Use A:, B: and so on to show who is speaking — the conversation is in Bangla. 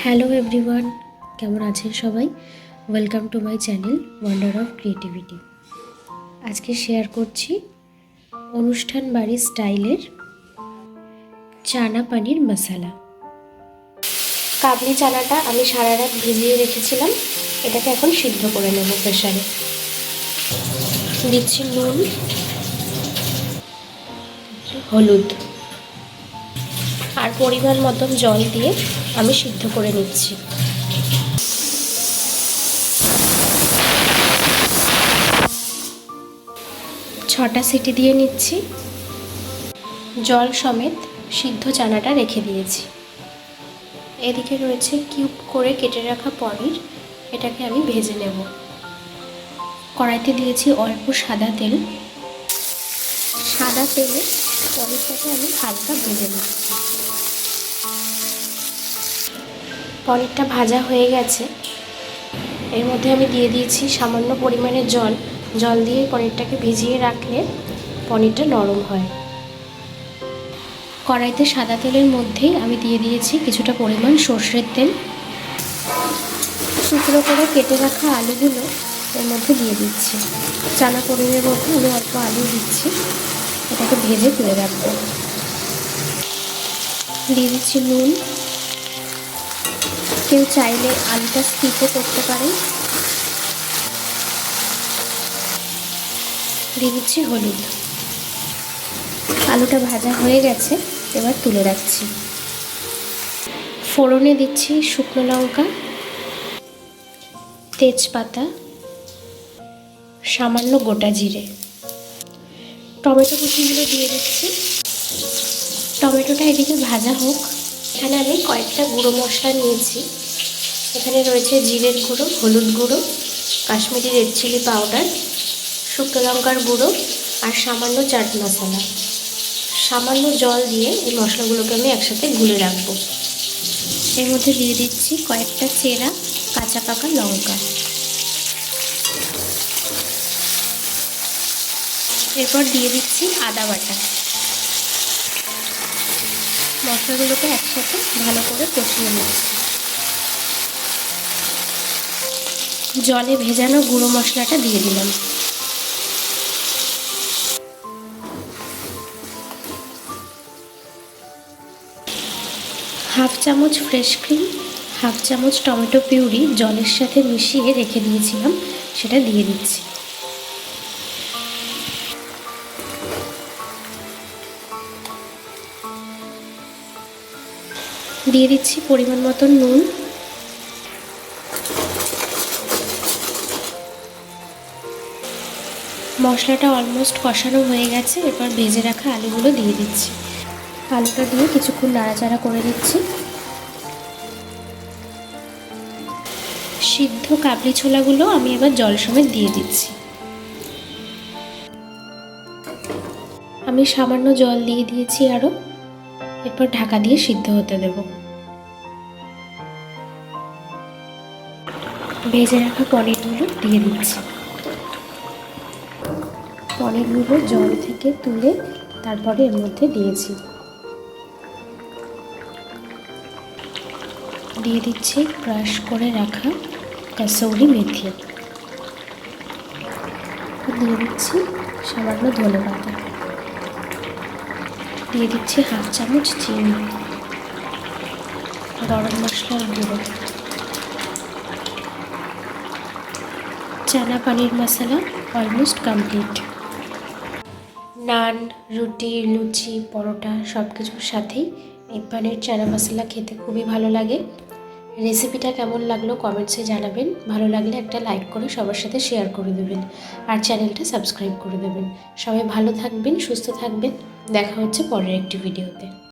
A: হ্যালো এভরিওয়ান, কেমন আছেন সবাই? Welcome to my channel wonder of creativity. আজকে শেয়ার করছি অনুষ্ঠান বাড়ির স্টাইলের চানা পানির মশলা। কাবলি চানাটা আমি সারা রাত ভিজিয়ে রেখেছিলাম, এটাকে এখন সিদ্ধ করে নেব প্রেসারে। দিচ্ছি নুন, হলুদ আর পরিমাণ মতন জল দিয়ে আমি সিদ্ধ করে নিচ্ছি। ছটা সিটি দিয়ে নিচ্ছি। জল সমেত সিদ্ধ চানাটা রেখে দিয়েছি। এদিকে রয়েছে কিউব করে কেটে রাখা পনির, এটাকে আমি ভেজে নেব। কড়াইতে দিয়েছি অল্প সাদা তেল। সাদা তেলে পনিরটাকে আমি হালকা ভেজে নেব। পনিরটা ভাজা হয়ে গেছে, এর মধ্যে আমি দিয়ে দিয়েছি সামান্য পরিমাণে জল। জল দিয়ে পনিরটাকে ভিজিয়ে রাখলে পনিরটা নরম হয়। কড়াইতে সাদা তেলের মধ্যেই আমি দিয়ে দিয়েছি কিছুটা পরিমাণ সর্ষের তেল। টুকরো করে কেটে রাখা আলুগুলো এর মধ্যে দিয়ে দিচ্ছি। চানা পনিরের মধ্যে আমি অল্প আলু দিচ্ছি, এটাকে ভেজে তুলে রাখবো। দিয়ে দিচ্ছি নুন। কেউ চাইলে আলুটা স্কিপও করতে পারেন। দিয়ে দিচ্ছি হলুদ। আলুটা ভাজা হয়ে গেছে, এবার তুলে রাখছি। ফোড়নে দিচ্ছি শুকনো লঙ্কা, তেজপাতা, সামান্য গোটা জিরে। টমেটো কুচিগুলো দিয়ে দিচ্ছি। টমেটোটা এদিকে ভাজা হোক। এখানে আমি কয়েকটা গুঁড়ো মশলা নিয়েছি। এখানে রয়েছে জিরের গুঁড়ো, হলুদ গুঁড়ো, কাশ্মীরি রেড চিলি পাউডার, শুকনো লঙ্কার গুঁড়ো আর সামান্য চাট মশলা। সামান্য জল দিয়ে এই মশলাগুলোকে আমি একসাথে গুলে রাখবো। এর মধ্যে দিয়ে দিচ্ছি কয়েকটা চেরা কাঁচা পাকা লঙ্কা। এরপর দিয়ে দিচ্ছি আদা বাটা। মশলাগুলোকে একসাথে ভালো করে কষিয়ে নিচ্ছি। জলে ভেজানো গুঁড়ো মশলাটা দিয়ে দিলাম। হাফ চামচ ফ্রেশ ক্রিম, হাফ চামচ টমেটো পিউরি জলের সাথে মিশিয়ে রেখে দিয়েছিলাম, সেটা দিয়ে দিচ্ছি। দিয়ে দিচ্ছি পরিমাণ মতো নুন। মশলাটা অলমোস্ট কষানো হয়ে গেছে, এবার ভেজে রাখা আলুগুলো দিয়ে দিচ্ছি। আলুটা দিয়ে কিছুক্ষণ নাড়াচাড়া করে দিচ্ছি। সিদ্ধ কাবলি ছোলাগুলো আমি এবার জল সমেত দিয়ে দিচ্ছি। আমি সামান্য জল দিয়ে দিয়েছি আরও। এরপর ঢাকা দিয়ে সিদ্ধ হতে দেব। ভেজে রাখা পনিরগুলো দিয়ে দিচ্ছি। পনিরগুলো জল থেকে তুলে তারপরে এর মধ্যে দিয়েছি। দিয়ে দিচ্ছি ক্রাশ করে রাখা কাসৌরি মেথি। দিয়ে দিচ্ছি সামান্য ধনেপাতা। দিয়ে দিচ্ছি হাফ চামচ চিনি, গরম মশলার গুঁড়ো। চানা পানির মশলা অলমোস্ট কমপ্লিট। নান, রুটি, লুচি, পরোটা সব কিছুর সাথেই এই পানির চানা মশলা খেতে খুবই ভালো লাগে। রেসিপিটা কেমন লাগলো কমেন্টসে জানাবেন। ভালো লাগলে একটা লাইক করে সবার সাথে শেয়ার করে দেবেন আর চ্যানেলটা সাবস্ক্রাইব করে দেবেন। সবাই ভালো থাকবেন, সুস্থ থাকবেন। দেখা হচ্ছে পরের একটি ভিডিওতে।